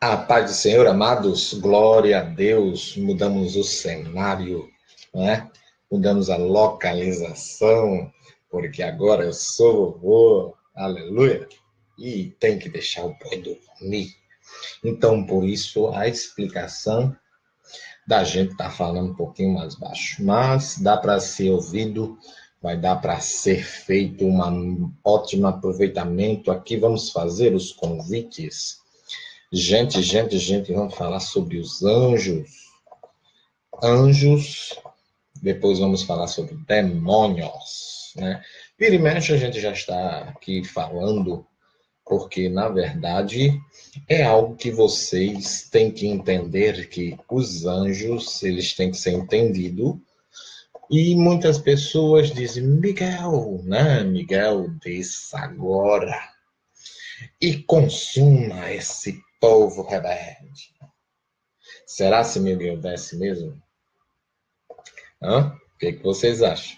A paz do Senhor, amados, glória a Deus, mudamos o cenário, né? Mudamos a localização, porque agora eu sou vovô, aleluia, e tem que deixar o pai dormir. Então, por isso, a explicação da gente tá falando um pouquinho mais baixo, mas dá para ser ouvido, vai dar para ser feito um ótimo aproveitamento. Aqui vamos fazer os convites. Gente, vamos falar sobre os anjos. Anjos, depois vamos falar sobre demônios, né? Vira e mexe, a gente já está aqui falando, porque, na verdade, é algo que vocês têm que entender, que os anjos, eles têm que ser entendidos. E muitas pessoas dizem, Miguel, né? Miguel, desça agora e consuma esse povo rebelde. Será se Miguel desce mesmo? O que vocês acham?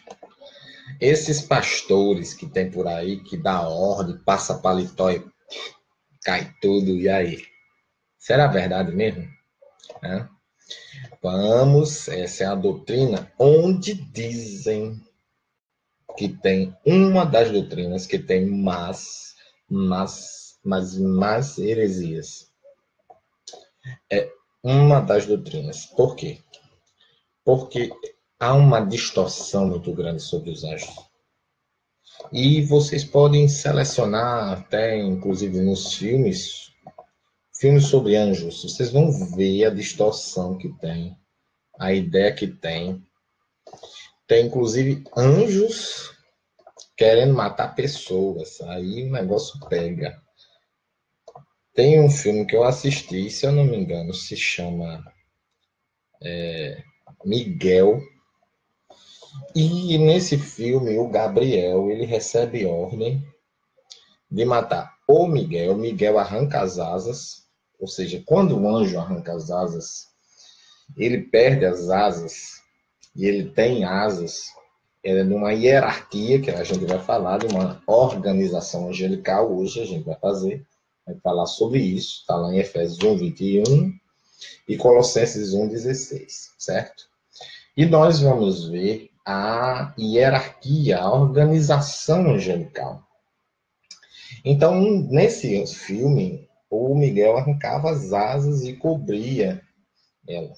Esses pastores que tem por aí, que dá ordem, passa paletó e cai tudo, e aí? Será verdade mesmo? Vamos, essa é a doutrina onde dizem que tem uma das doutrinas que tem mais heresias. É uma das doutrinas. Por quê? Porque há uma distorção muito grande sobre os anjos. E vocês podem selecionar até, inclusive nos filmes sobre anjos. Vocês vão ver a distorção que tem, a ideia que tem. Tem, inclusive, anjos querendo matar pessoas. Aí o negócio pega. Tem um filme que eu assisti, se eu não me engano, se chama Miguel. E nesse filme, o Gabriel, ele recebe ordem de matar o Miguel. Miguel arranca as asas, ou seja, quando o anjo arranca as asas, ele perde as asas e ele tem asas. É numa hierarquia, que a gente vai falar, de uma organização angelical, hoje a gente vai falar sobre isso, está lá em Efésios 1, 21 e Colossenses 1, 16, certo? E nós vamos ver a hierarquia, a organização angelical. Então, nesse filme, o Miguel arrancava as asas e cobria ela.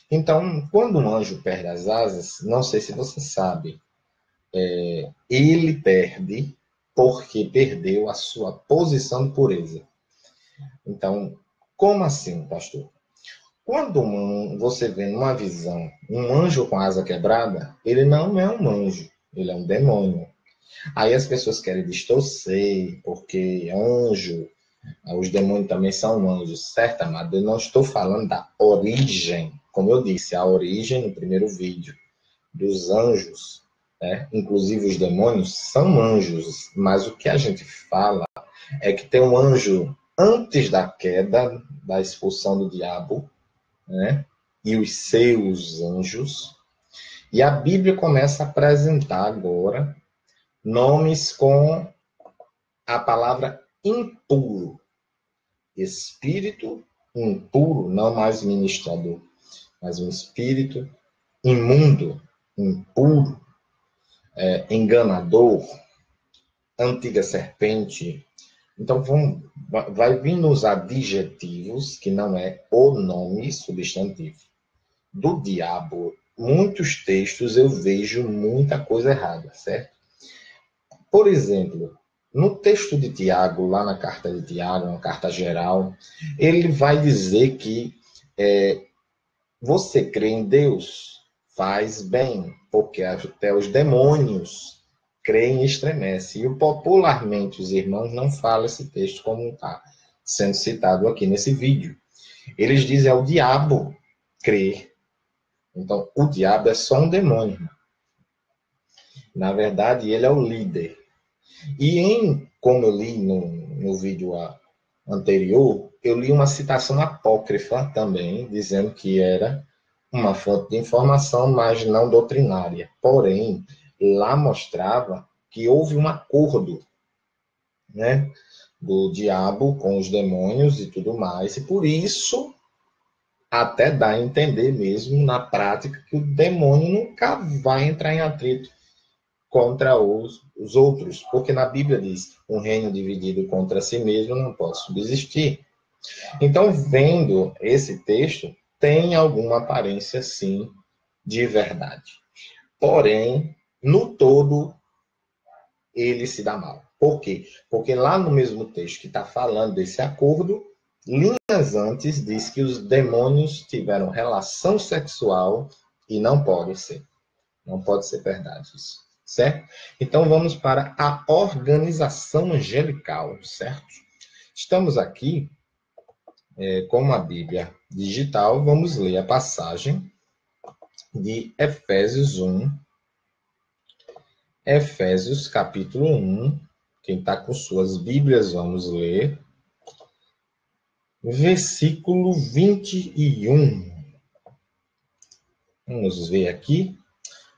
Então, quando um anjo perde as asas, não sei se você sabe, ele perde porque perdeu a sua posição de pureza. Então, como assim, pastor? Quando você vê numa visão um anjo com asa quebrada, ele não é um anjo, ele é um demônio. Aí as pessoas querem distorcer, porque anjo, os demônios também são anjos, certo, amado? Eu não estou falando da origem, como eu disse, a origem no primeiro vídeo dos anjos, né? Inclusive os demônios são anjos, mas o que a gente fala é que tem um anjo antes da queda, da expulsão do diabo, né? E os seus anjos. E a Bíblia começa a apresentar agora nomes com a palavra impuro. Espírito impuro, não mais ministrador, mas um espírito imundo, impuro, enganador, antiga serpente. Então, vai vindo os adjetivos, que não é o nome substantivo. Do diabo, muitos textos eu vejo muita coisa errada, certo? Por exemplo, no texto de Tiago, lá na carta de Tiago, uma carta geral, ele vai dizer que você crê em Deus, faz bem, porque até os demônios creem e estremecem. E popularmente os irmãos não falam esse texto como está sendo citado aqui nesse vídeo. Eles dizem o diabo crer. Então, o diabo é só um demônio. Na verdade, ele é o líder. E como eu li no vídeo anterior, eu li uma citação apócrifa também, dizendo que era uma fonte de informação, mas não doutrinária. Porém, lá mostrava que houve um acordo, né, do diabo com os demônios e tudo mais, e por isso até dá a entender mesmo na prática que o demônio nunca vai entrar em atrito contra os outros, porque na Bíblia diz, um reino dividido contra si mesmo não pode subsistir. Então, vendo esse texto, tem alguma aparência, sim, de verdade. Porém, no todo, ele se dá mal. Por quê? Porque lá no mesmo texto que está falando desse acordo, linhas antes diz que os demônios tiveram relação sexual e não pode ser. Não pode ser verdade isso. Certo? Então vamos para a organização angelical, certo? Estamos aqui com a Bíblia digital, vamos ler a passagem de Efésios 1, Efésios capítulo 1. Quem está com suas Bíblias, vamos ler. Versículo 21. Vamos ver aqui.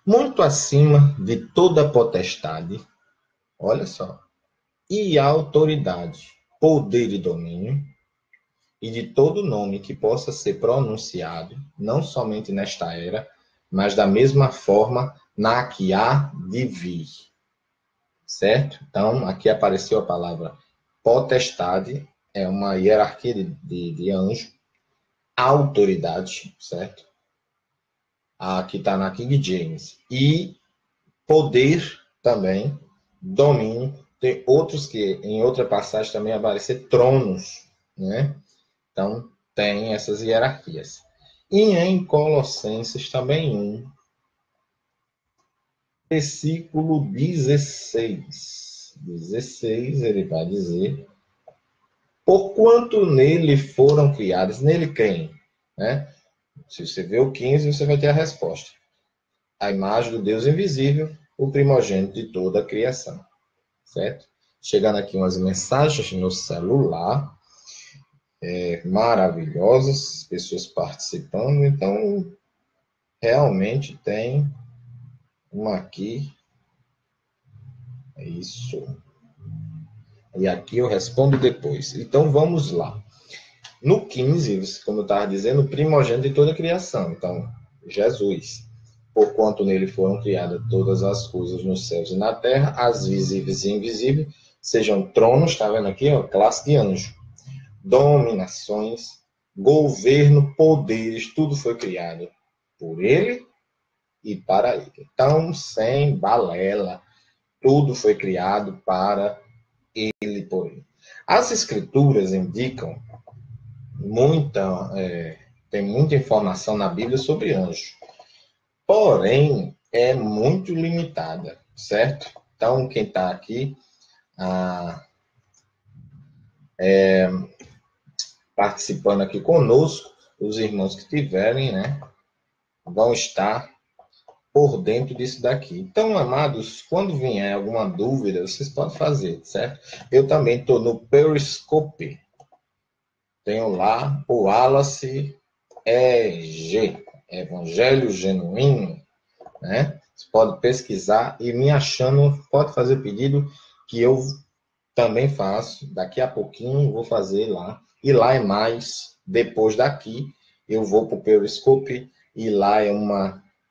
Muito acima de toda potestade, olha só, e autoridade, poder e domínio, e de todo nome que possa ser pronunciado, não somente nesta era, mas da mesma forma na que há de vir. Certo? Então, aqui apareceu a palavra potestade, é uma hierarquia de anjo, autoridade, certo? Aqui está na King James. E poder também, domínio. Tem outros que, em outra passagem, também aparecem tronos, né? Então, tem essas hierarquias. E em Colossenses também 1, versículo 16. 16, ele vai dizer: porquanto nele foram criados, nele quem? Né? Se você vê o 15, você vai ter a resposta. A imagem do Deus invisível, o primogênito de toda a criação. Certo? Chegando aqui umas mensagens no celular, maravilhosas, pessoas participando, então realmente tem uma aqui, é isso. E aqui eu respondo depois. Então vamos lá. No 15, como eu estava dizendo, o primogênito de toda a criação. Então, Jesus. Porquanto nele foram criadas todas as coisas nos céus e na terra, as visíveis e invisíveis, sejam tronos, está vendo aqui, ó, classe de anjo, dominações, governo, poderes, tudo foi criado por ele e para ele. Então, sem balela, tudo foi criado para ele e por ele. As escrituras indicam tem muita informação na Bíblia sobre anjo. Porém, é muito limitada, certo? Então, quem está aqui participando aqui conosco, os irmãos que tiverem, né, vão estar por dentro disso daqui. Então, amados, quando vier alguma dúvida, vocês podem fazer, certo? Eu também estou no Periscope. Tenho lá o Wallace EG, Evangelho Genuíno, né? Você pode pesquisar e me achando, pode fazer pedido que eu também faço. Daqui a pouquinho vou fazer lá. E lá é mais, depois daqui, eu vou para o Periscope e lá é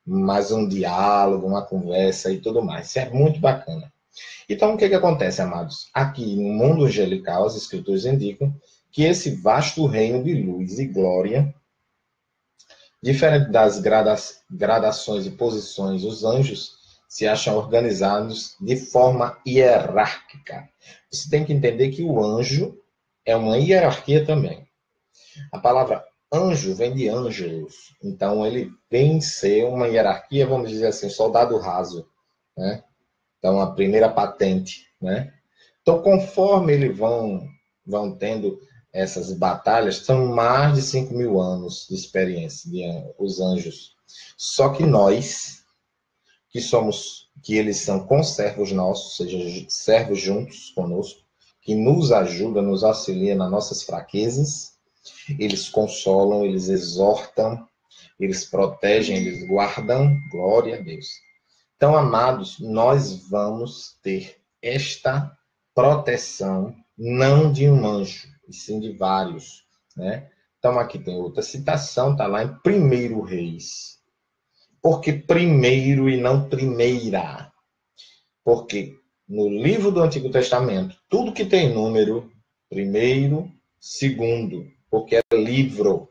mais um diálogo, uma conversa e tudo mais. Isso é muito bacana. Então, o que acontece, amados? Aqui no mundo angelical, as escrituras indicam que esse vasto reino de luz e glória, diferente das gradações e posições, os anjos se acham organizados de forma hierárquica. Você tem que entender que o anjo é uma hierarquia também. A palavra anjo vem de ângelos, então ele vem ser uma hierarquia, vamos dizer assim, soldado raso, né? Então, a primeira patente, né? Então, conforme eles vão tendo essas batalhas, são mais de 5.000 anos de experiência, os anjos. Só que nós, que eles são conservos nossos, ou seja, servos juntos conosco, que nos ajudam, nos auxiliam nas nossas fraquezas, eles consolam, eles exortam, eles protegem, eles guardam, glória a Deus. Então, amados, nós vamos ter esta proteção não de um anjo, e sim de vários, né? Então aqui tem outra citação, está lá em 1 Reis. Por que primeiro e não primeira? Porque no livro do Antigo Testamento, tudo que tem número, primeiro, segundo, porque é livro.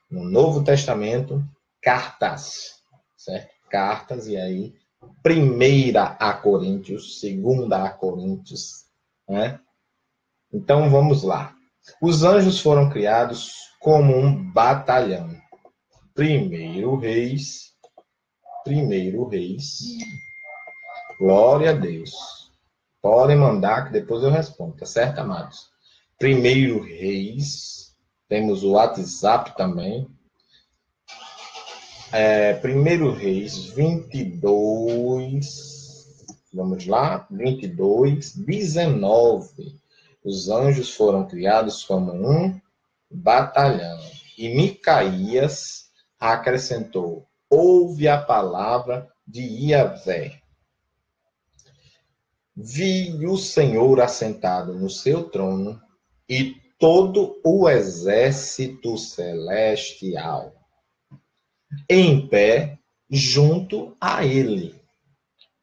No Novo Testamento, cartas, certo? Cartas, e aí, 1 Coríntios, 2 Coríntios, né? Então, vamos lá. Os anjos foram criados como um batalhão. 1 Reis, glória a Deus. Podem mandar que depois eu respondo, tá certo, amados? 1 Reis, temos o WhatsApp também. 1 Reis 22, vamos lá, 22, 19. Os anjos foram criados como um batalhão. E Micaías acrescentou: ouve a palavra de Iavé. Vi o Senhor assentado no seu trono e todo o exército celestial em pé junto a ele,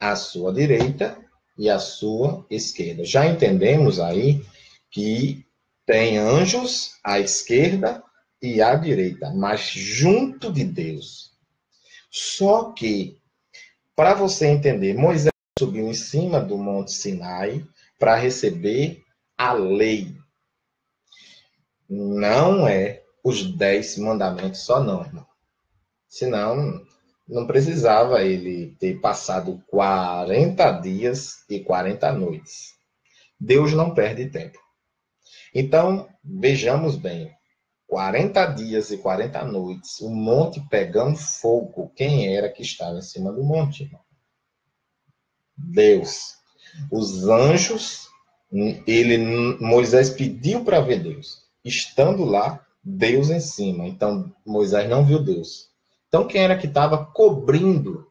à sua direita e à sua esquerda. Já entendemos aí que tem anjos à esquerda e à direita, mas junto de Deus. Só que, para você entender, Moisés subiu em cima do Monte Sinai para receber a lei. Não é os 10 mandamentos só não, irmão. Senão, não precisava ele ter passado 40 dias e 40 noites. Deus não perde tempo. Então, vejamos bem. 40 dias e 40 noites, o monte pegando fogo. Quem era que estava em cima do monte, irmão? Deus. Os anjos, Moisés pediu para ver Deus. Estando lá, Deus em cima. Então, Moisés não viu Deus. Então, quem era que estava cobrindo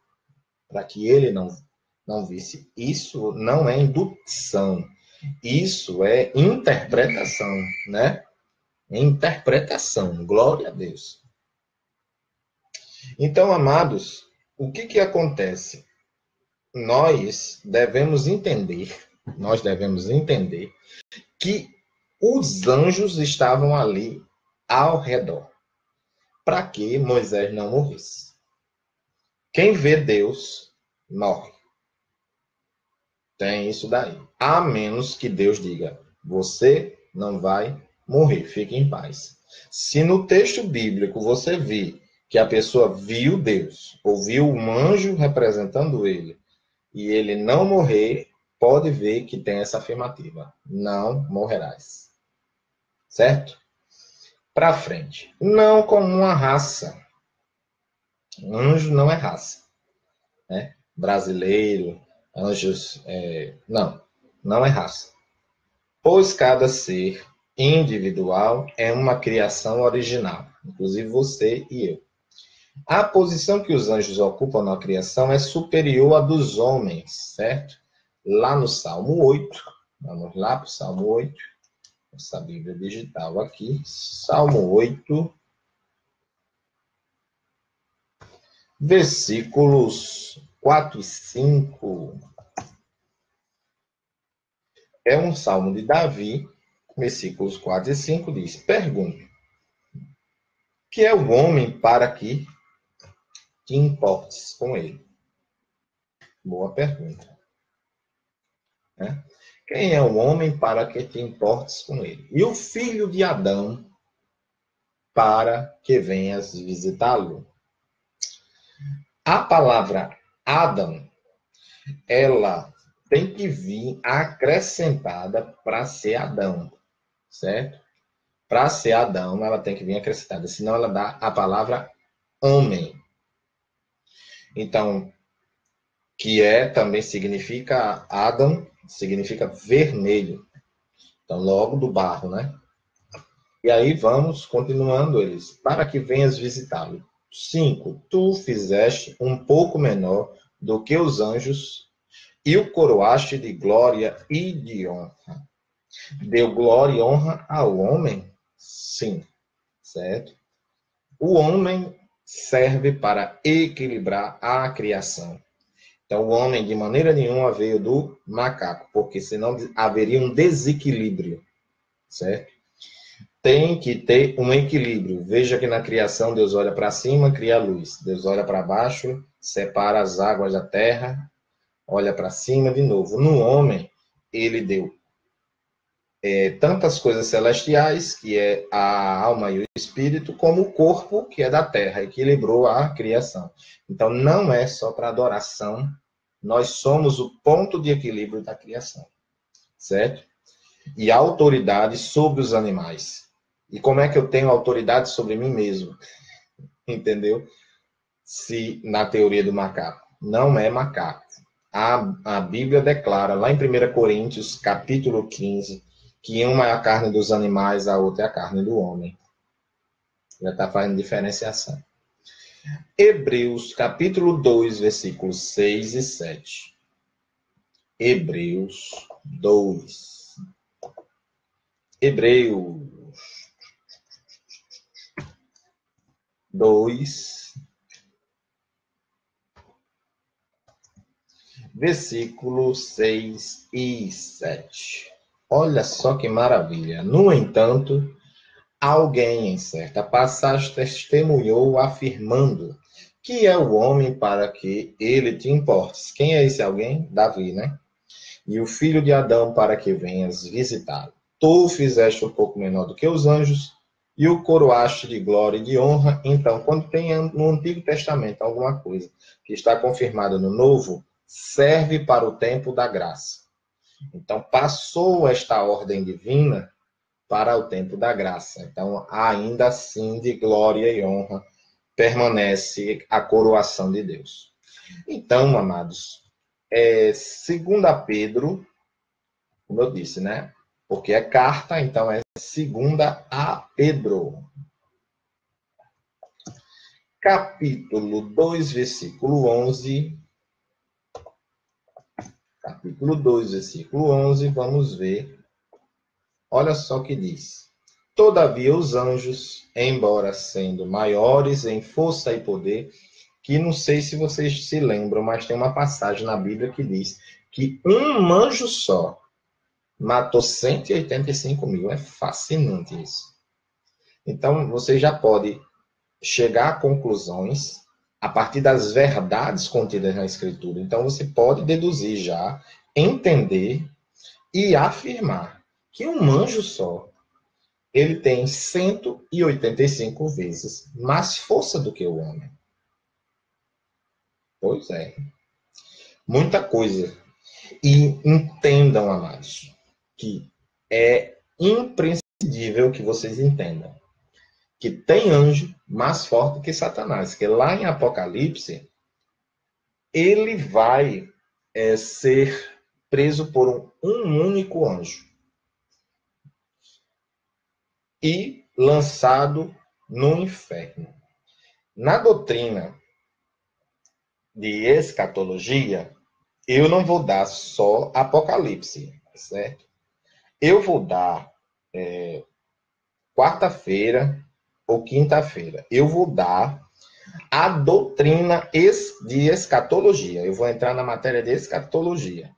para que ele não visse? Isso não é indução. Isso é interpretação, né? Interpretação. Glória a Deus. Então, amados, o que acontece? Nós devemos entender que os anjos estavam ali ao redor, para que Moisés não morresse. Quem vê Deus, morre. Tem isso daí. A menos que Deus diga, você não vai morrer, fique em paz. Se no texto bíblico você vê que a pessoa viu Deus, ou viu um anjo representando ele, e ele não morrer, pode ver que tem essa afirmativa. Não morrerás. Certo? Para frente. Não como uma raça. Anjo não é raça. Né? Brasileiro, anjos... não é raça. Pois cada ser individual é uma criação original. Inclusive você e eu. A posição que os anjos ocupam na criação é superior à dos homens, certo? Lá no Salmo 8, vamos lá para o Salmo 8, essa Bíblia digital aqui, Salmo 8, versículos 4 e 5. É um salmo de Davi, versículos 4 e 5 diz: pergunto, que é o homem para que te importes com ele? Boa pergunta. Né? Quem é o homem para que te importes com ele? E o filho de Adão para que venhas visitá-lo? A palavra Adão, ela tem que vir acrescentada para ser Adão, certo? Para ser Adão, ela tem que vir acrescentada, senão ela dá a palavra homem. Então, também significa Adão, significa vermelho. Então, logo do barro, né? E aí vamos continuando eles. Para que venhas visitá-lo. 5. Tu fizeste um pouco menor do que os anjos e o coroaste de glória e de honra. Deu glória e honra ao homem? Sim, certo? O homem serve para equilibrar a criação. Então, o homem, de maneira nenhuma, veio do macaco, porque senão haveria um desequilíbrio, certo? Tem que ter um equilíbrio. Veja que na criação Deus olha para cima, cria a luz. Deus olha para baixo, separa as águas da terra, olha para cima de novo. No homem, ele deu tantas coisas celestiais, que é a alma e o espírito, como o corpo, que é da terra, equilibrou a criação. Então, não é só para adoração, nós somos o ponto de equilíbrio da criação, certo? E a autoridade sobre os animais. E como é que eu tenho autoridade sobre mim mesmo? Entendeu? Se na teoria do macaco. Não é macaco. A Bíblia declara, lá em 1 Coríntios, capítulo 15, que uma é a carne dos animais, a outra é a carne do homem. Já está fazendo diferenciação. Hebreus, capítulo 2, versículos 6 e 7. Hebreus 2. Hebreus 2, versículos 6 e 7. Olha só que maravilha. No entanto, alguém em certa passagem testemunhou afirmando que é o homem para que ele te importes. Quem é esse alguém? Davi, né? E o filho de Adão para que venhas visitá-lo. Tu o fizeste um pouco menor do que os anjos e o coroaste de glória e de honra. Então, quando tem no Antigo Testamento alguma coisa que está confirmada no Novo, serve para o tempo da graça. Então, passou esta ordem divina para o tempo da graça. Então, ainda assim, de glória e honra, permanece a coroação de Deus. Então, amados, segunda Pedro, como eu disse, né? Porque é carta, então é segunda a Pedro. Capítulo 2, versículo 11. Capítulo 2, versículo 11, vamos ver. Olha só o que diz. Todavia os anjos, embora sendo maiores em força e poder, que não sei se vocês se lembram, mas tem uma passagem na Bíblia que diz que um anjo só matou 185 mil. É fascinante isso. Então, você já pode chegar a conclusões a partir das verdades contidas na Escritura. Então, você pode deduzir já, entender e afirmar que um anjo só, ele tem 185 vezes mais força do que o homem. Pois é. Muita coisa. E entendam, amados, que é imprescindível que vocês entendam que tem anjo mais forte que Satanás. Que lá em Apocalipse, ele vai ser preso por um único anjo e lançado no inferno. Na doutrina de escatologia, eu não vou dar só Apocalipse, certo? Eu vou dar quarta-feira ou quinta-feira. Eu vou dar a doutrina de escatologia. Eu vou entrar na matéria de escatologia.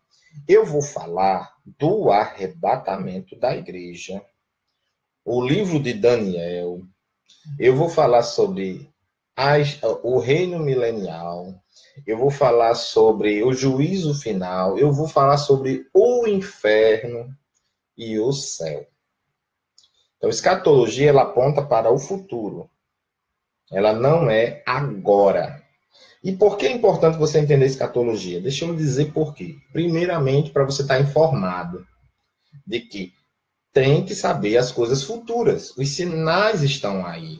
Eu vou falar do arrebatamento da igreja, o livro de Daniel. Eu vou falar sobre o reino milenial. Eu vou falar sobre o juízo final. Eu vou falar sobre o inferno e o céu. Então, escatologia, ela aponta para o futuro. Ela não é agora. E por que é importante você entender escatologia? Deixa eu dizer por quê. Primeiramente, para você estar informado de que tem que saber as coisas futuras. Os sinais estão aí.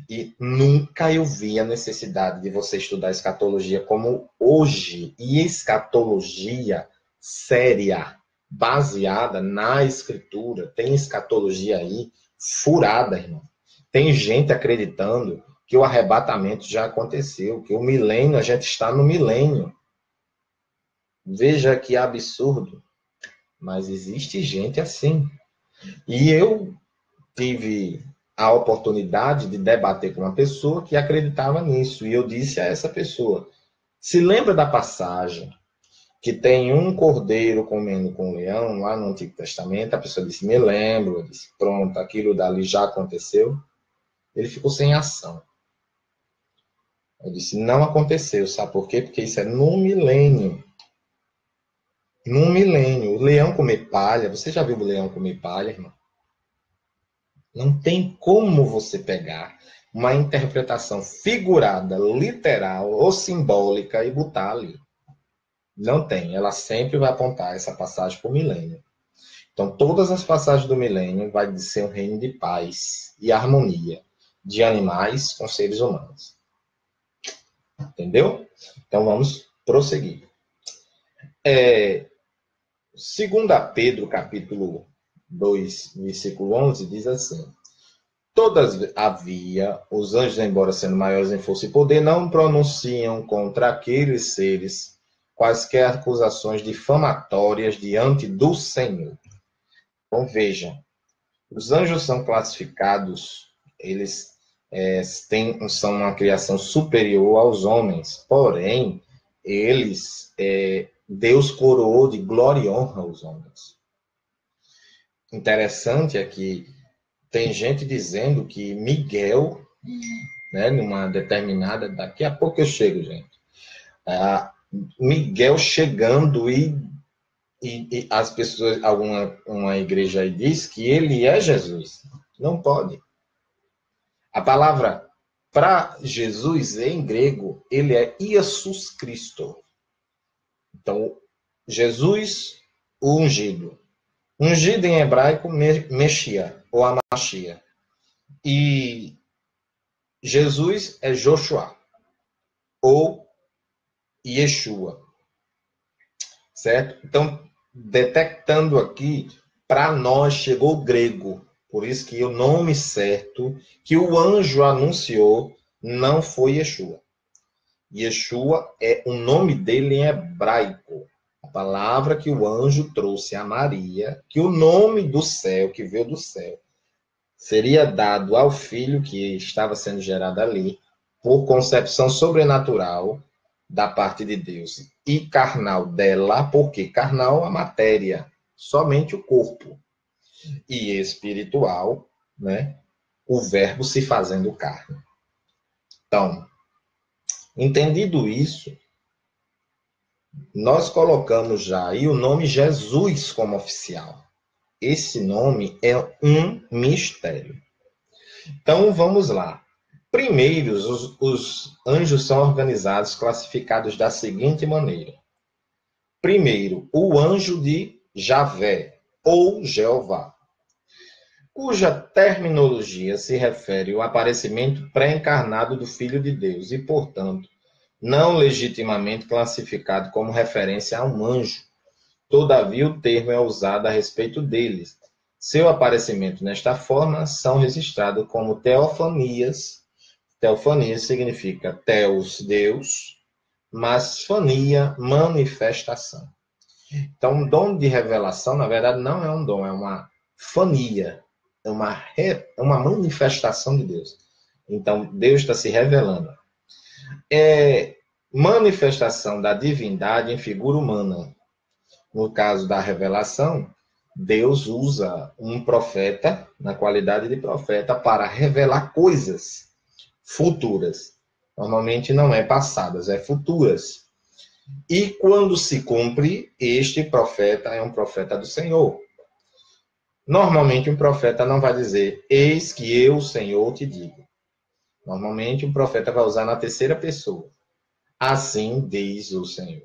E nunca eu vi a necessidade de você estudar escatologia como hoje. E escatologia séria, baseada na escritura. Tem escatologia aí furada, irmão. Tem gente acreditando que o arrebatamento já aconteceu, que o milênio, a gente está no milênio. Veja que absurdo. Mas existe gente assim. E eu tive a oportunidade de debater com uma pessoa que acreditava nisso. E eu disse a essa pessoa: se lembra da passagem que tem um cordeiro comendo com um leão lá no Antigo Testamento? A pessoa disse: me lembro. Eu disse: pronto, aquilo dali já aconteceu. Ele ficou sem ação. Eu disse: não aconteceu. Sabe por quê? Porque isso é no milênio. No milênio. O leão comer palha. Você já viu o leão comer palha, irmão? Não tem como você pegar uma interpretação figurada, literal ou simbólica e botar ali. Não tem. Ela sempre vai apontar essa passagem para o milênio. Então, todas as passagens do milênio vai ser um reino de paz e harmonia de animais com seres humanos. Entendeu? Então, vamos prosseguir. 2 Pedro, capítulo 2, versículo 11, diz assim: todavia, os anjos, embora sendo maiores em força e poder, não pronunciam contra aqueles seres quaisquer acusações difamatórias diante do Senhor. Então, vejam, os anjos são classificados, eles são uma criação superior aos homens, porém, Deus coroou de glória e honra os homens. Interessante é que tem gente dizendo que Miguel, né, numa determinada... Daqui a pouco eu chego, gente. Miguel chegando e as pessoas... uma igreja aí diz que ele é Jesus. Não pode. A palavra para Jesus, em grego, ele é Iesus Cristo. Então, Jesus, o ungido. Ungido em hebraico, Mexia, ou Amashia. E Jesus é Joshua, ou Yeshua. Certo? Então, detectando aqui, para nós chegou o grego. Por isso que o nome certo que o anjo anunciou não foi Yeshua. Yeshua é o nome dele em hebraico. A palavra que o anjo trouxe a Maria, que o nome do céu, que veio do céu, seria dado ao filho que estava sendo gerado ali, por concepção sobrenatural da parte de Deus. E carnal dela, porque carnal a matéria, somente o corpo. E espiritual, né? O verbo se fazendo carne. Então, entendido isso, nós colocamos já aí o nome Jesus como oficial. Esse nome é um mistério. Então, vamos lá. Primeiro, os anjos são organizados, classificados da seguinte maneira. Primeiro, o anjo de Javé, ou Jeová, cuja terminologia se refere ao aparecimento pré-encarnado do Filho de Deus e, portanto, não legitimamente classificado como referência a um anjo. Todavia, o termo é usado a respeito deles. Seu aparecimento nesta forma são registrados como teofanias. Teofania significa teos, Deus, mas fania, manifestação. Então, um dom de revelação, na verdade, não é um dom, é uma fania, é uma manifestação de Deus. Então, Deus está se revelando. Manifestação da divindade em figura humana. No caso da revelação, Deus usa um profeta, na qualidade de profeta, para revelar coisas futuras. Normalmente não é passadas, é futuras. E quando se cumpre, este profeta é um profeta do Senhor. Normalmente um profeta não vai dizer, eis que eu, Senhor, te digo. Normalmente um profeta vai usar na terceira pessoa. Assim diz o Senhor.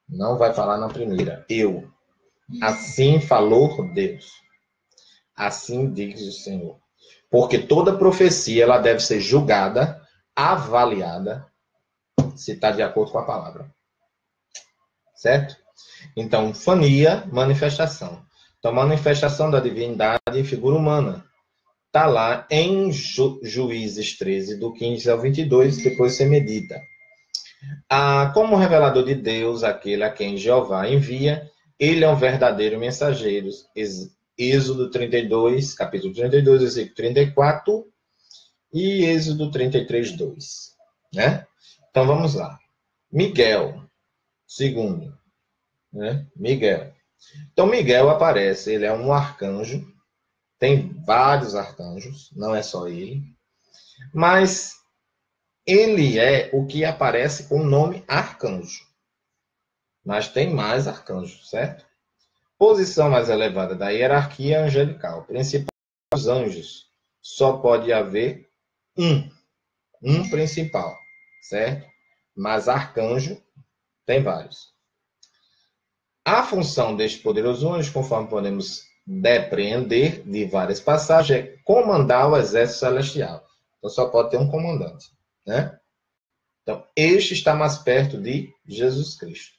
Não vai falar na primeira, eu. Assim falou Deus. Assim diz o Senhor. Porque toda profecia ela deve ser julgada, avaliada, se está de acordo com a palavra. Certo? Então, fania, manifestação. Então, manifestação da divindade em figura humana. Está lá em Juízes 13, do 15 ao 22, depois você medita. Como revelador de Deus, aquele a quem Jeová envia, Ele é um verdadeiro mensageiro. Êxodo 32, capítulo 32, versículo 34 e Êxodo 33, 2. Né? Então vamos lá. Miguel, segundo. Né? Miguel. Então Miguel aparece, ele é um arcanjo. Tem vários arcanjos, não é só ele. Mas ele é o que aparece com o nome arcanjo. Mas tem mais arcanjos, certo? Posição mais elevada da hierarquia angelical. Principal dos anjos. Só pode haver um principal, certo? Mas arcanjo tem vários. A função deste poderoso anjo, conforme podemos depreender de várias passagens, é comandar o exército celestial. Então só pode ter um comandante, né? Então, este está mais perto de Jesus Cristo.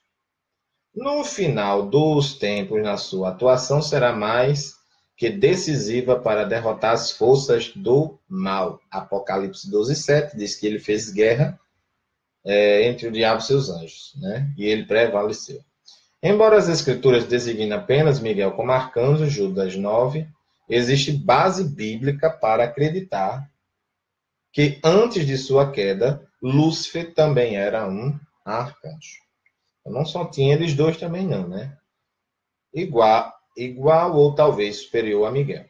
No final dos tempos, na sua atuação, será mais que decisiva para derrotar as forças do mal. Apocalipse 12:7 diz que ele fez guerra entre o diabo e seus anjos, né? E ele prevaleceu. Embora as escrituras designem apenas Miguel como arcanjo, Judas 9, existe base bíblica para acreditar que antes de sua queda, Lúcifer também era um arcanjo. Não só tinha eles dois também não, né? Igual ou talvez superior a Miguel,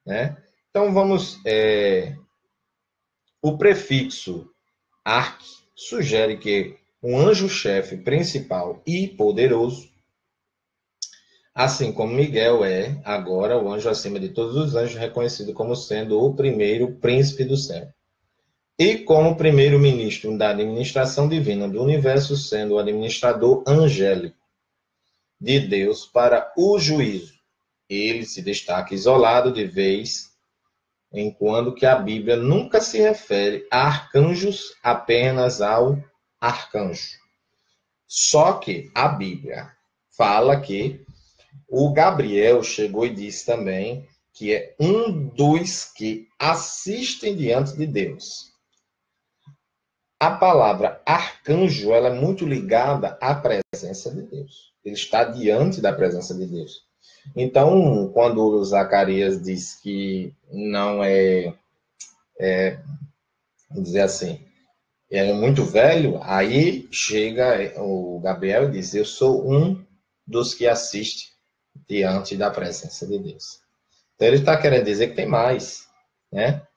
né? Então vamos, o prefixo arque sugere que um anjo-chefe principal e poderoso, assim como Miguel é agora o anjo acima de todos os anjos, reconhecido como sendo o primeiro príncipe do céu. E como primeiro-ministro da administração divina do universo, sendo o administrador angélico de Deus para o juízo. Ele se destaca isolado de vez em quando que a Bíblia nunca se refere a arcanjos apenas ao arcanjo. Só que a Bíblia fala que o Gabriel chegou e disse também que é um dos que assistem diante de Deus. A palavra arcanjo, ela é muito ligada à presença de Deus. Ele está diante da presença de Deus. Então, quando Zacarias diz que não vamos dizer assim, é muito velho, aí chega o Gabriel e diz, eu sou um dos que assiste diante da presença de Deus. Então, ele está querendo dizer que tem mais, né?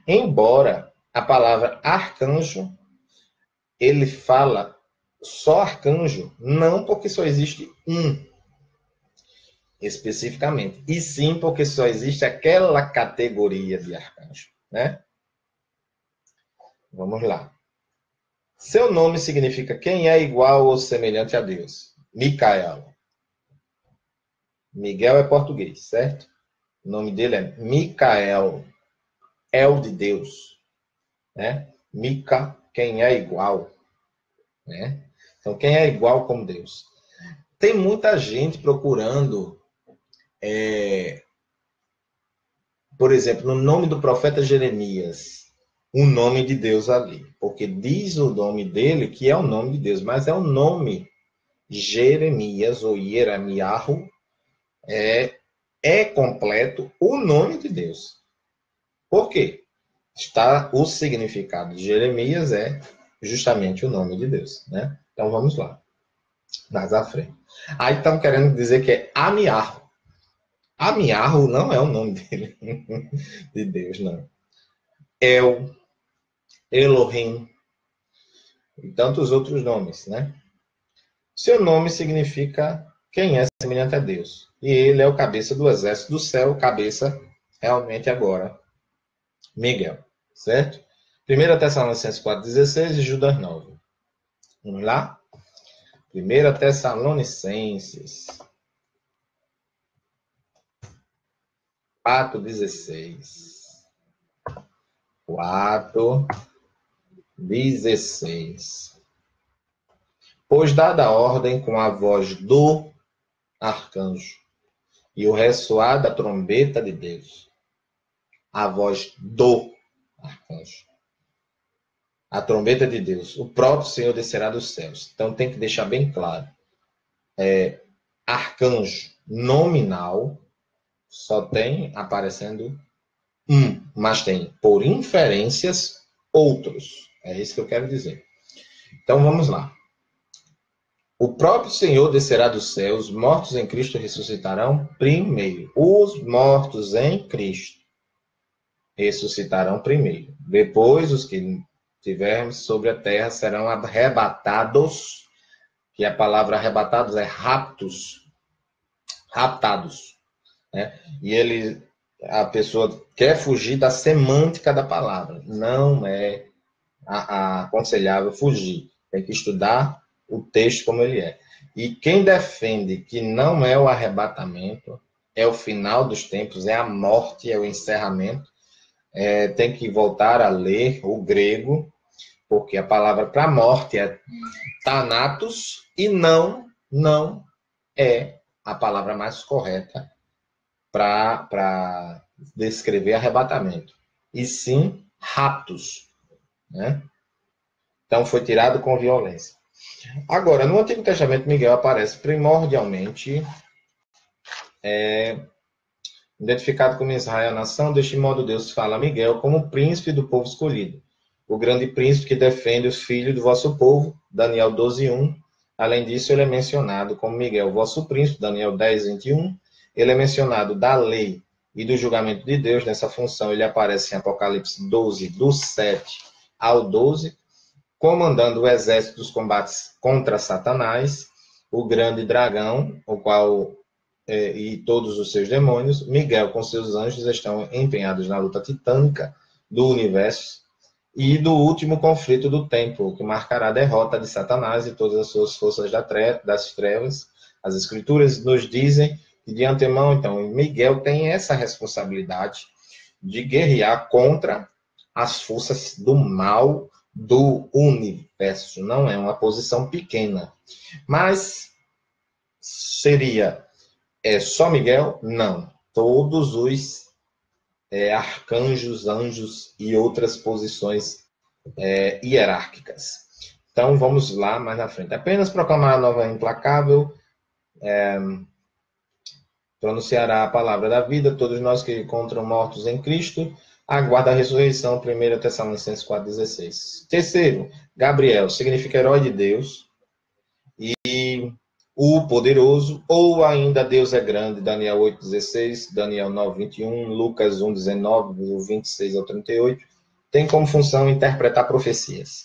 Embora a palavra arcanjo, ele fala só arcanjo, não porque só existe um especificamente, e sim porque só existe aquela categoria de arcanjo, né? Vamos lá. Seu nome significa quem é igual ou semelhante a Deus. Micael. Miguel é português, certo? O nome dele é Micael, El de Deus, né? Mica, quem é igual, né? Então, quem é igual como Deus? Tem muita gente procurando, por exemplo, no nome do profeta Jeremias, o nome de Deus ali. Porque diz o nome dele que é o nome de Deus, mas é o nome Jeremias ou Jeremiahu, é completo o nome de Deus. Por quê? O significado de Jeremias é justamente o nome de Deus, né? Então vamos lá, mais à frente. Aí estão querendo dizer que é Amiarro. Amiarro não é o nome dele, de Deus, não. El, Elohim e tantos outros nomes, né? Seu nome significa quem é semelhante a Deus. E ele é o cabeça do exército do céu, cabeça realmente agora, Miguel, certo? 1 Tessalonicenses 4,16 e Judas 9. Vamos lá? 1 Tessalonicenses 4,16. 4,16. Pois dada a ordem com a voz do arcanjo e o ressoar da trombeta de Deus, a voz do arcanjo, a trombeta de Deus, o próprio Senhor descerá dos céus. Então tem que deixar bem claro. arcanjo nominal, só tem aparecendo um, mas tem, por inferências, outros. É isso que eu quero dizer. Então vamos lá. O próprio Senhor descerá dos céus, mortos em Cristo ressuscitarão primeiro. Os mortos em Cristo ressuscitarão primeiro. Depois, os que tivermos sobre a terra serão arrebatados, que a palavra arrebatados é raptados, né? E a pessoa quer fugir da semântica da palavra. Não é aconselhável fugir. Tem que estudar o texto como ele é. E quem defende que não é o arrebatamento, é o final dos tempos, é a morte, é o encerramento, tem que voltar a ler o grego, porque a palavra para morte é thanatos e não é a palavra mais correta para descrever arrebatamento. E sim, raptos, né? Então foi tirado com violência. Agora, no Antigo Testamento, Miguel aparece primordialmente identificado como Israel, a nação. Deste modo, Deus fala a Miguel como príncipe do povo escolhido, o grande príncipe que defende os filhos do vosso povo, Daniel 12:1. Além disso, ele é mencionado como Miguel, vosso príncipe, Daniel 10:21. Ele é mencionado da lei e do julgamento de Deus. Nessa função, ele aparece em Apocalipse 12, do 7 ao 12, comandando o exército dos combates contra Satanás, o grande dragão, o qual e todos os seus demônios. Miguel com seus anjos estão empenhados na luta titânica do universo e do último conflito do tempo, que marcará a derrota de Satanás e todas as suas forças das trevas. As escrituras nos dizem que de antemão, então, Miguel tem essa responsabilidade de guerrear contra as forças do mal do universo. Não é uma posição pequena. Mas seria só Miguel? Não. Todos os arcanjos, anjos e outras posições hierárquicas. Então, vamos lá mais na frente. Apenas proclamar a nova implacável, pronunciará a palavra da vida, todos nós que encontram mortos em Cristo, aguarda a ressurreição, 1 Tessalonicenses 4,16. Terceiro, Gabriel, significa herói de Deus, e o poderoso, ou ainda Deus é grande, Daniel 8,16, Daniel 9,21, Lucas 1,19, do 26 ao 38, tem como função interpretar profecias,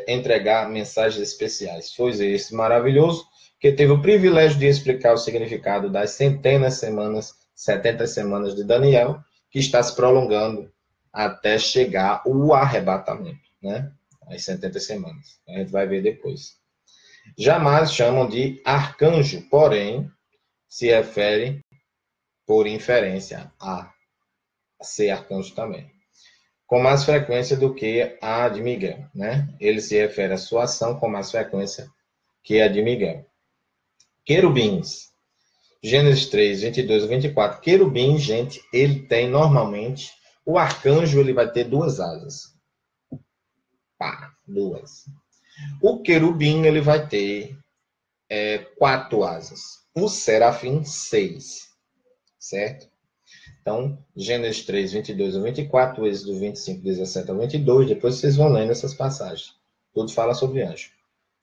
entregar mensagens especiais. Foi esse maravilhoso que teve o privilégio de explicar o significado das 70 semanas de Daniel, que está se prolongando até chegar o arrebatamento, né? As 70 semanas. A gente vai ver depois. Jamais chamam de arcanjo, porém, se refere por inferência a ser arcanjo também. Com mais frequência do que a de Miguel, né? Ele se refere à sua ação com mais frequência que a de Miguel. Querubins. Gênesis 3, 22 a 24. Querubim, gente, ele tem normalmente, o arcanjo ele vai ter 2 asas. Pá, 2. O querubim ele vai ter 4 asas. O serafim, 6. Certo? Então, Gênesis 3, 22 a 24, Êxodo 25, 17 a 22, depois vocês vão lendo essas passagens. Tudo fala sobre anjo.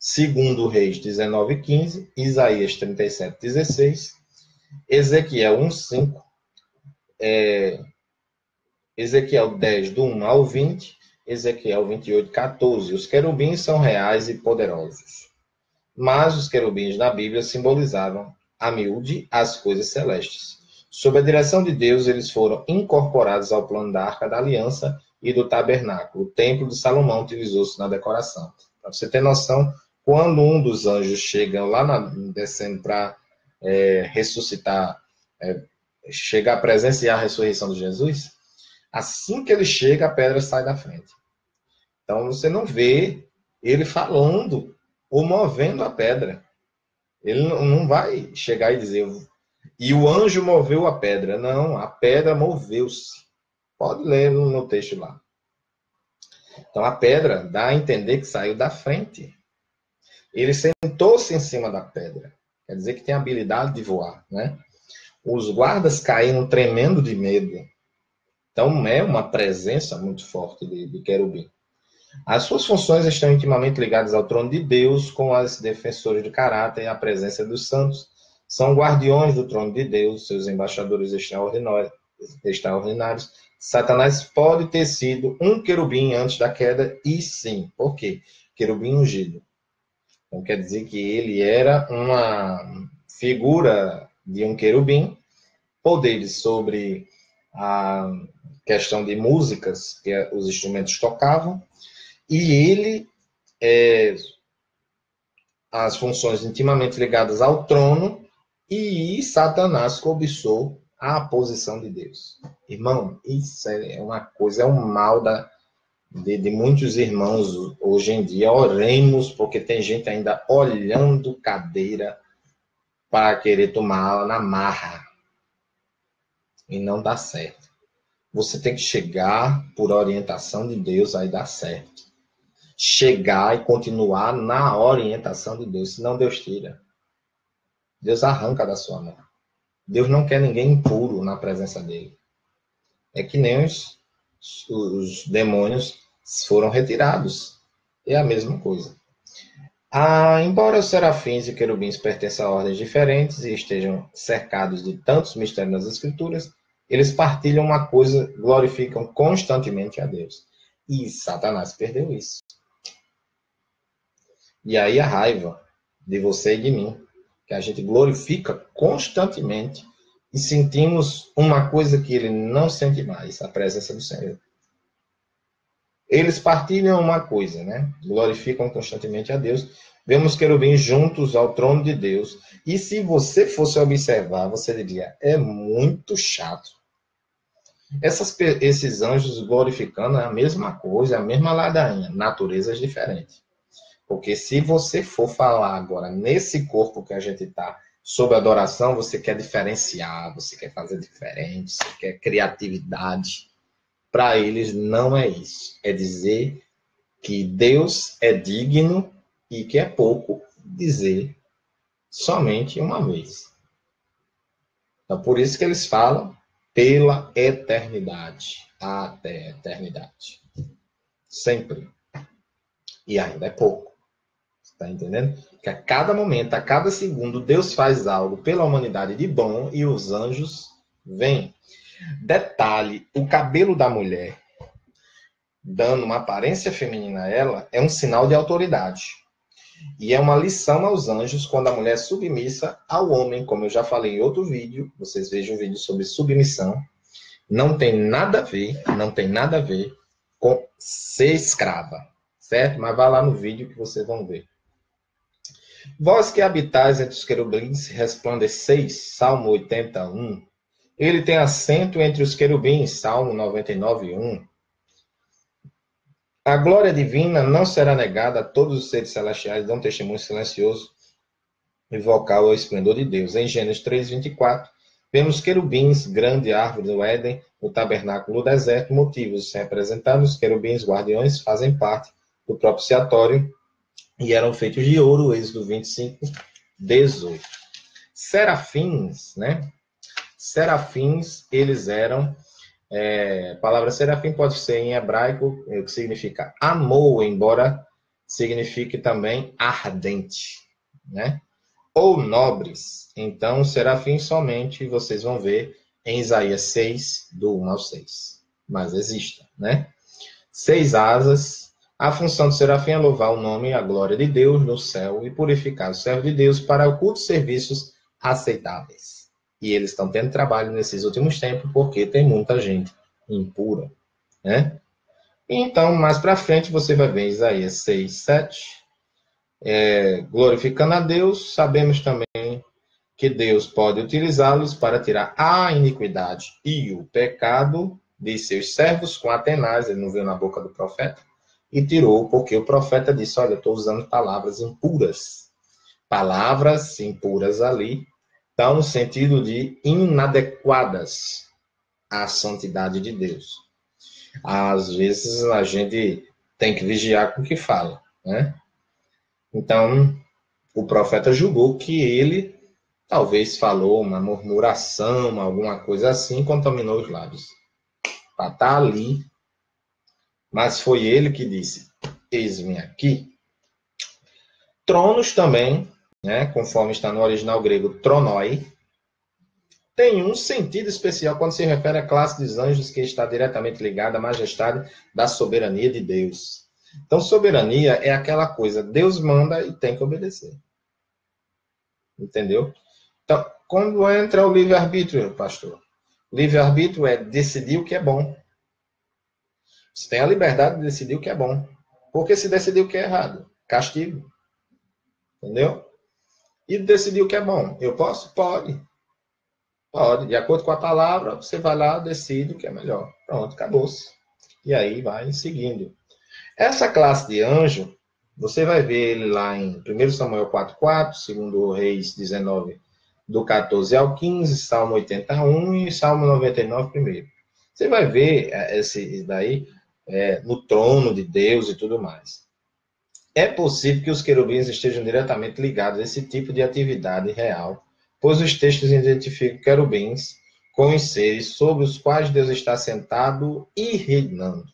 Segundo Reis 19, 15, Isaías 37, 16, Ezequiel 1, 5, Ezequiel 10, do 1 ao 20, Ezequiel 28, 14. Os querubins são reais e poderosos. Mas os querubins na Bíblia simbolizavam, a miúde, as coisas celestes. Sob a direção de Deus, eles foram incorporados ao plano da Arca da Aliança e do Tabernáculo. O Templo de Salomão utilizou-se na decoração. Para você ter noção, quando um dos anjos chega lá descendo para ressuscitar, chega a presenciar a ressurreição de Jesus, assim que ele chega, a pedra sai da frente. Então você não vê ele falando ou movendo a pedra. Ele não vai chegar e dizer, e o anjo moveu a pedra. Não, a pedra moveu-se. Pode ler no texto lá. Então a pedra dá a entender que saiu da frente. Ele sentou-se em cima da pedra. Quer dizer que tem habilidade de voar, né? Os guardas caíram tremendo de medo. Então, é uma presença muito forte de querubim. As suas funções estão intimamente ligadas ao trono de Deus, com as defensores de caráter e a presença dos santos. São guardiões do trono de Deus, seus embaixadores extraordinários. Satanás pode ter sido um querubim antes da queda, e sim. Por quê? Querubim ungido. Então, quer dizer que ele era uma figura de um querubim, poderes sobre a questão de músicas que os instrumentos tocavam, e ele, as funções intimamente ligadas ao trono, e Satanás cobiçou a posição de Deus. Irmão, isso é uma coisa, é um mal de muitos irmãos hoje em dia. Oremos, porque tem gente ainda olhando cadeira para querer tomá-la na marra. E não dá certo. Você tem que chegar por orientação de Deus, aí dá certo. Chegar e continuar na orientação de Deus, senão Deus tira. Deus arranca da sua mão. Deus não quer ninguém impuro na presença dele. É que nem os demônios foram retirados. É a mesma coisa. Embora os serafins e querubins pertençam a ordens diferentes e estejam cercados de tantos mistérios nas Escrituras, eles partilham uma coisa, glorificam constantemente a Deus. E Satanás perdeu isso. E aí a raiva de você e de mim, que a gente glorifica constantemente e sentimos uma coisa que ele não sente mais, a presença do Senhor. Eles partilham uma coisa, né? Glorificam constantemente a Deus. Vemos querubins juntos ao trono de Deus. E se você fosse observar, você diria, é muito chato. Esses anjos glorificando é a mesma coisa, a mesma ladainha, naturezas diferentes. Porque se você for falar agora nesse corpo que a gente está, sobre adoração, você quer diferenciar, você quer fazer diferente, você quer criatividade. Para eles não é isso. É dizer que Deus é digno e que é pouco dizer somente uma vez. Então, por isso que eles falam pela eternidade, até a eternidade. Sempre. E ainda é pouco. Está entendendo? Que a cada momento, a cada segundo, Deus faz algo pela humanidade de bom e os anjos vêm. Detalhe, o cabelo da mulher, dando uma aparência feminina a ela, é um sinal de autoridade. E é uma lição aos anjos quando a mulher é submissa ao homem, como eu já falei em outro vídeo, vocês vejam um vídeo sobre submissão. Não tem nada a ver com ser escrava, certo? Mas vá lá no vídeo que vocês vão ver. Vós que habitais entre os querubins, resplandeceis, Salmo 81. Ele tem assento entre os querubins, Salmo 99:1. A glória divina não será negada a todos os seres celestiais, dão testemunho silencioso e vocal ao esplendor de Deus. Em Gênesis 3:24, vemos querubins, grande árvore do Éden, o tabernáculo do deserto, motivos representados. Os querubins guardiões fazem parte do propiciatório e eram feitos de ouro, Êxodo 25:18. Serafins, né? Serafins, eles eram... a palavra serafim pode ser em hebraico, que significa amor, embora signifique também ardente, né? Ou nobres. Então, serafim somente vocês vão ver em Isaías 6, do 1 ao 6. Mas existe, né? 6 asas. A função do serafim é louvar o nome e a glória de Deus no céu e purificar o servo de Deus para ocultos serviços aceitáveis. E eles estão tendo trabalho nesses últimos tempos porque tem muita gente impura, né? Então, mais para frente, você vai ver Isaías 6, 7. Glorificando a Deus, sabemos também que Deus pode utilizá-los para tirar a iniquidade e o pecado de seus servos com Atenaz. Ele não veio na boca do profeta e tirou, porque o profeta disse, olha, eu estou usando palavras impuras. Palavras impuras ali dão no sentido de inadequadas à santidade de Deus. Às vezes a gente tem que vigiar com o que fala, né? Então, o profeta julgou que ele talvez falou uma murmuração, alguma coisa assim, contaminou os lábios. Para estar ali, mas foi ele que disse: eis-me aqui. Tronos também, né, conforme está no original grego, tronoi, tem um sentido especial quando se refere à classe dos anjos que está diretamente ligada à majestade da soberania de Deus. Então, soberania é aquela coisa, Deus manda e tem que obedecer. Entendeu? Então, quando entra o livre-arbítrio, pastor? Livre-arbítrio é decidir o que é bom. Você tem a liberdade de decidir o que é bom. Porque se decidir o que é errado, castigo. Entendeu? E decidir o que é bom. Eu posso? Pode. Pode. De acordo com a palavra, você vai lá, decide o que é melhor. Pronto, acabou-se. E aí vai seguindo. Essa classe de anjo, você vai ver ele lá em 1 Samuel 4:4, 2 Reis 19, do 14 ao 15, Salmo 81 e Salmo 99 primeiro. Você vai ver esse daí no trono de Deus e tudo mais. É possível que os querubins estejam diretamente ligados a esse tipo de atividade real, pois os textos identificam querubins com os seres sobre os quais Deus está sentado e reinando.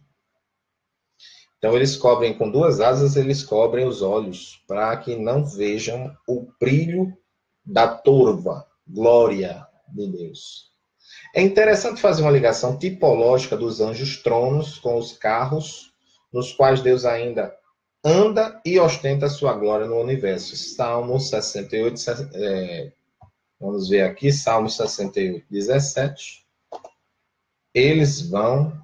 Então, eles cobrem com duas asas, eles cobrem os olhos, para que não vejam o brilho da turva, glória de Deus. É interessante fazer uma ligação tipológica dos anjos tronos com os carros, nos quais Deus ainda anda e ostenta sua glória no universo. Salmo 68, vamos ver aqui, Salmo 68, 17. Eles vão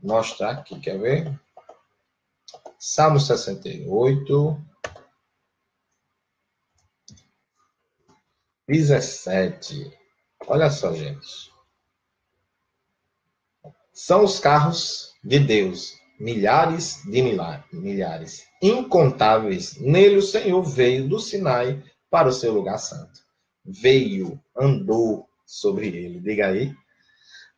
mostrar aqui, quer ver? Salmo 68, 17. Olha só, gente. São os carros de Deus, milhares de milhares, incontáveis. Nele o Senhor veio do Sinai para o seu lugar santo. Veio, andou sobre ele. Diga aí.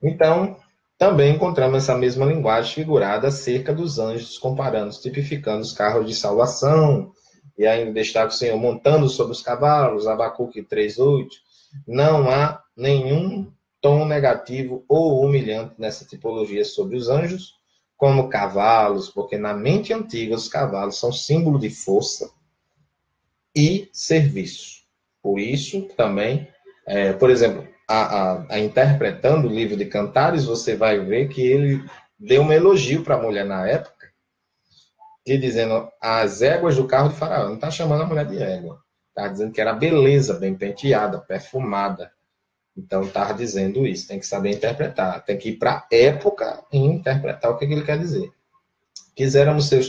Então, também encontramos essa mesma linguagem figurada acerca dos anjos, comparando, tipificando os carros de salvação, e ainda destaca o Senhor montando sobre os cavalos, Abacuque 3:8. Não há nenhum tom negativo ou humilhante nessa tipologia sobre os anjos, como cavalos, porque na mente antiga os cavalos são símbolo de força e serviço. Por isso, também, por exemplo, interpretando o livro de Cantares, você vai ver que ele deu um elogio para a mulher na época, que dizendo as éguas do carro de Faraó. Não está chamando a mulher de égua. Está dizendo que era beleza, bem penteada, perfumada. Então, estava dizendo isso. Tem que saber interpretar. Tem que ir para a época e interpretar o que ele quer dizer. Quiséramos ser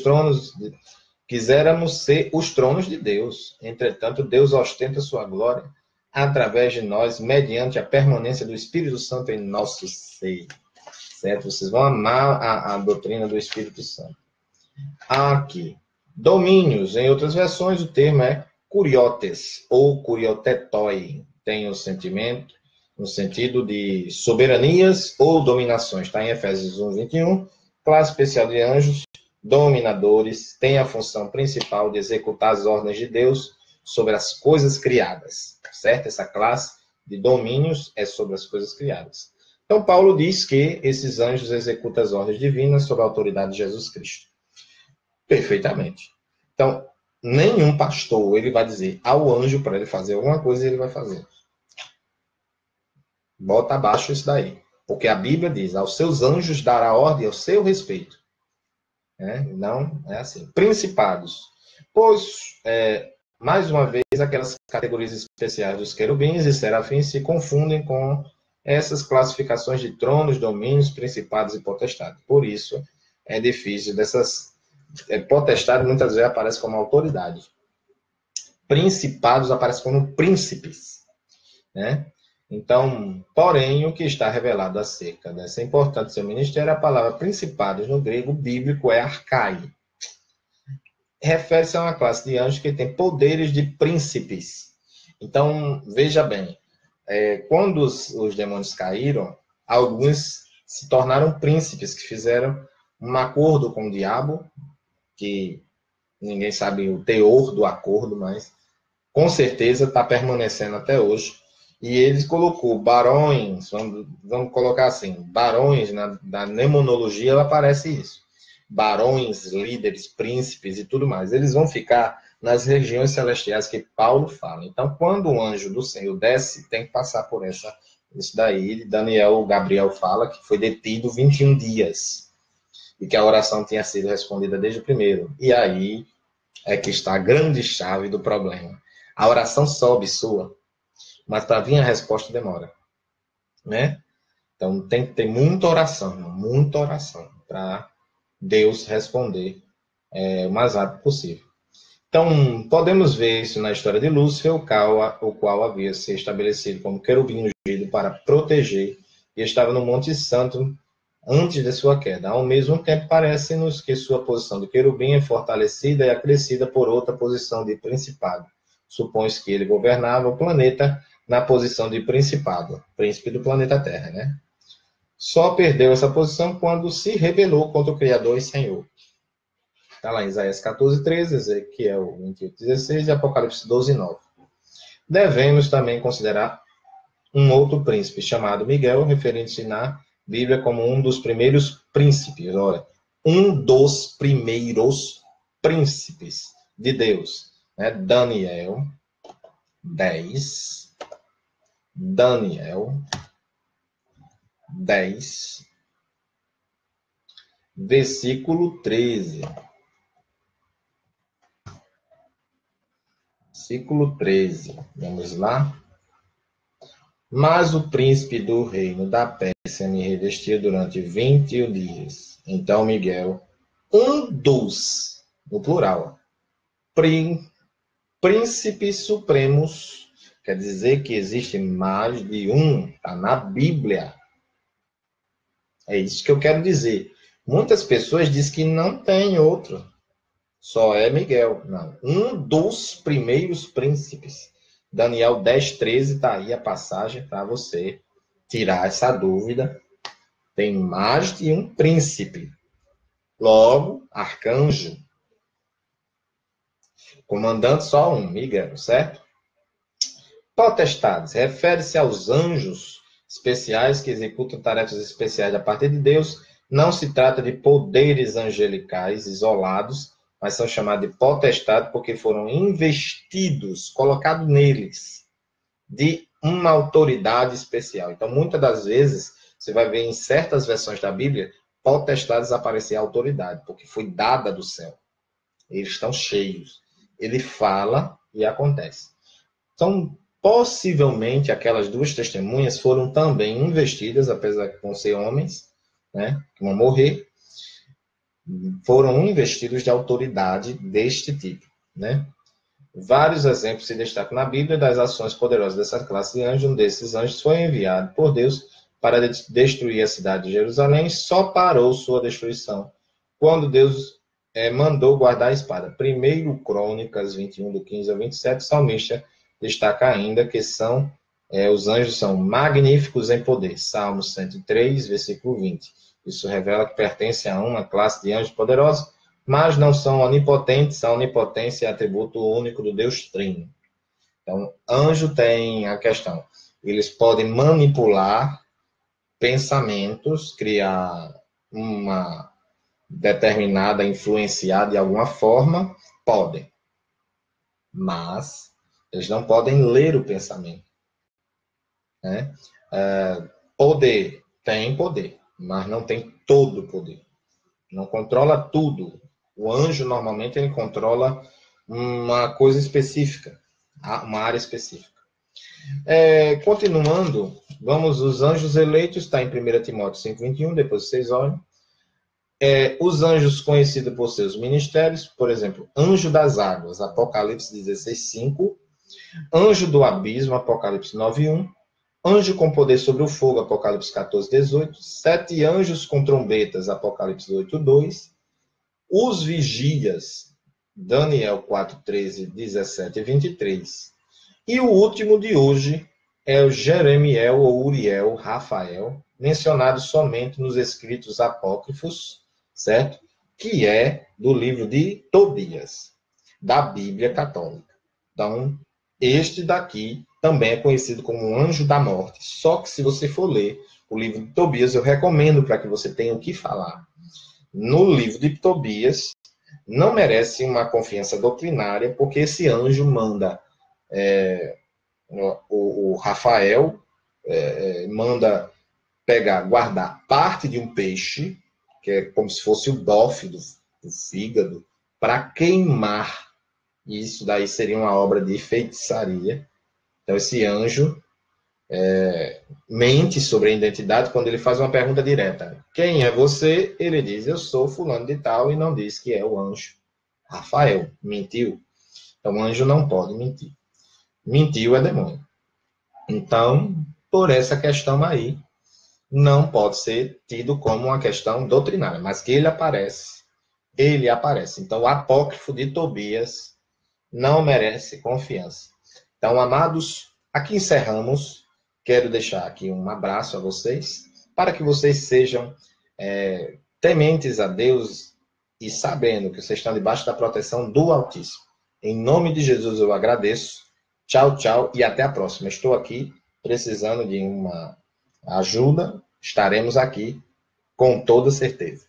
os tronos de Deus. Entretanto, Deus ostenta sua glória através de nós, mediante a permanência do Espírito Santo em nosso seio. Certo? Vocês vão amar a doutrina do Espírito Santo. Aqui. Domínios. Em outras versões, o termo é curiotes ou curiotetoi. Tem o sentimento, no sentido de soberanias ou dominações. Está em Efésios 1:21. Classe especial de anjos, dominadores, tem a função principal de executar as ordens de Deus sobre as coisas criadas. Certo? Essa classe de domínios é sobre as coisas criadas. Então, Paulo diz que esses anjos executam as ordens divinas sob a autoridade de Jesus Cristo. Perfeitamente. Então, nenhum pastor ele vai dizer ao anjo para ele fazer alguma coisa e ele vai fazer. Bota abaixo isso daí. Porque a Bíblia diz, aos seus anjos dará ordem ao seu respeito. Não é assim. Principados. Pois, mais uma vez, aquelas categorias especiais dos querubins e serafins se confundem com essas classificações de tronos, domínios, principados e potestades. Por isso, é difícil dessas... potestade muitas vezes aparece como autoridade. Principados aparecem como príncipes. Né? Então, porém, o que está revelado acerca dessa importância do seu ministério, a palavra principados no grego bíblico é arcai. Refere-se a uma classe de anjos que tem poderes de príncipes. Então, veja bem, quando os demônios caíram, alguns se tornaram príncipes, que fizeram um acordo com o diabo, que Ninguém sabe o teor do acordo, mas com certeza está permanecendo até hoje. E ele colocou barões, vamos colocar assim, barões, na demonologia aparece isso. Barões, líderes, príncipes e tudo mais. Eles vão ficar nas regiões celestiais que Paulo fala. Então, quando o anjo do Senhor desce, tem que passar por isso daí. Gabriel fala que foi detido 21 dias e que a oração tinha sido respondida desde o primeiro. E aí é que está a grande chave do problema. A oração sobe, sua, mas para vir a resposta demora, né? Então tem que ter muita oração para Deus responder o mais rápido possível. Então podemos ver isso na história de Lúcifer, o qual havia se estabelecido como querubim ungido para proteger e estava no Monte Santo antes de sua queda. Ao mesmo tempo, parece-nos que sua posição de querubim é fortalecida e acrescida por outra posição de principado. Supõe-se que ele governava o planeta na posição de principado, príncipe do planeta Terra, né? Só perdeu essa posição quando se rebelou contra o Criador e Senhor. Está lá em Isaías 14:13, Ezequiel 28:16 e Apocalipse 12:9. Devemos também considerar um outro príncipe chamado Miguel, referindo-se na Bíblia como um dos primeiros príncipes. Olha, um dos primeiros príncipes de Deus. Né? Daniel 10, versículo 13. Versículo 13. Vamos lá. Mas o príncipe do reino da Pérsia me revestiu durante 21 dias. Então Miguel, um dos, no plural, príncipes supremos, quer dizer que existe mais de um, está na Bíblia. É isso que eu quero dizer. Muitas pessoas dizem que não tem outro, só é Miguel. Não, um dos primeiros príncipes. Daniel 10:13 está aí a passagem para você tirar essa dúvida. Tem mais de um príncipe. Logo, arcanjo. Comandante só um, Miguel, certo? Potestades. Refere-se aos anjos especiais que executam tarefas especiais a partir de Deus. Não se trata de poderes angelicais isolados, mas são chamados de potestade porque foram investidos, colocados neles, de uma autoridade especial. Então, muitas das vezes, você vai ver em certas versões da Bíblia, potestades aparecer a autoridade, porque foi dada do céu. Eles estão cheios. Ele fala e acontece. Então, possivelmente, aquelas duas testemunhas foram também investidas, apesar de não ser homens, né, que vão morrer, foram investidos de autoridade deste tipo, né? Vários exemplos se destacam na Bíblia das ações poderosas dessa classe de anjos. Um desses anjos foi enviado por Deus para destruir a cidade de Jerusalém, só parou sua destruição quando Deus mandou guardar a espada. 1 Crônicas 21, do 15 ao 27, o salmista destaca ainda que os anjos são magníficos em poder. Salmo 103, versículo 20. Isso revela que pertence a uma classe de anjos poderosos, mas não são onipotentes. A onipotência é atributo único do Deus Trino. Então, anjo tem a questão. Eles podem manipular pensamentos, criar uma determinada, influenciar de alguma forma, podem. Mas eles não podem ler o pensamento. Né? Poder, tem poder, mas não tem todo o poder. Não controla tudo. O anjo, normalmente, ele controla uma coisa específica, uma área específica. Continuando, os anjos eleitos, está em 1 Timóteo 5:21, depois vocês olhem. Os anjos conhecidos por seus ministérios, por exemplo, anjo das águas, Apocalipse 16:5, anjo do abismo, Apocalipse 9:1, anjo com poder sobre o fogo, Apocalipse 14:18, 7 anjos com trombetas, Apocalipse 8:2, os vigias, Daniel 4:13, 17 e 23. E o último de hoje é o Jeremiel ou Uriel, Rafael, mencionado somente nos escritos apócrifos, certo? que é do livro de Tobias, da Bíblia Católica. Então, este daqui também é conhecido como o Anjo da Morte. Só que se você for ler o livro de Tobias, eu recomendo para que você tenha o que falar. No livro de Tobias, não merece uma confiança doutrinária, porque esse anjo manda o Rafael, manda guardar parte de um peixe, que é como se fosse o bofe do fígado, para queimar. E isso daí seria uma obra de feitiçaria. Então, esse anjo mente sobre a identidade quando ele faz uma pergunta direta. Quem é você? Ele diz, eu sou fulano de tal, e não diz que é o anjo Rafael. Mentiu? Então, o anjo não pode mentir. Mentiu é demônio. Então, por essa questão aí, não pode ser tido como uma questão doutrinária, mas que ele aparece. Ele aparece. Então, o apócrifo de Tobias não merece confiança. Então, amados, aqui encerramos. Quero deixar aqui um abraço a vocês, para que vocês sejam tementes a Deus e sabendo que vocês estão debaixo da proteção do Altíssimo. Em nome de Jesus eu agradeço. Tchau, tchau e até a próxima. Estou aqui precisando de uma ajuda. Estaremos aqui com toda certeza.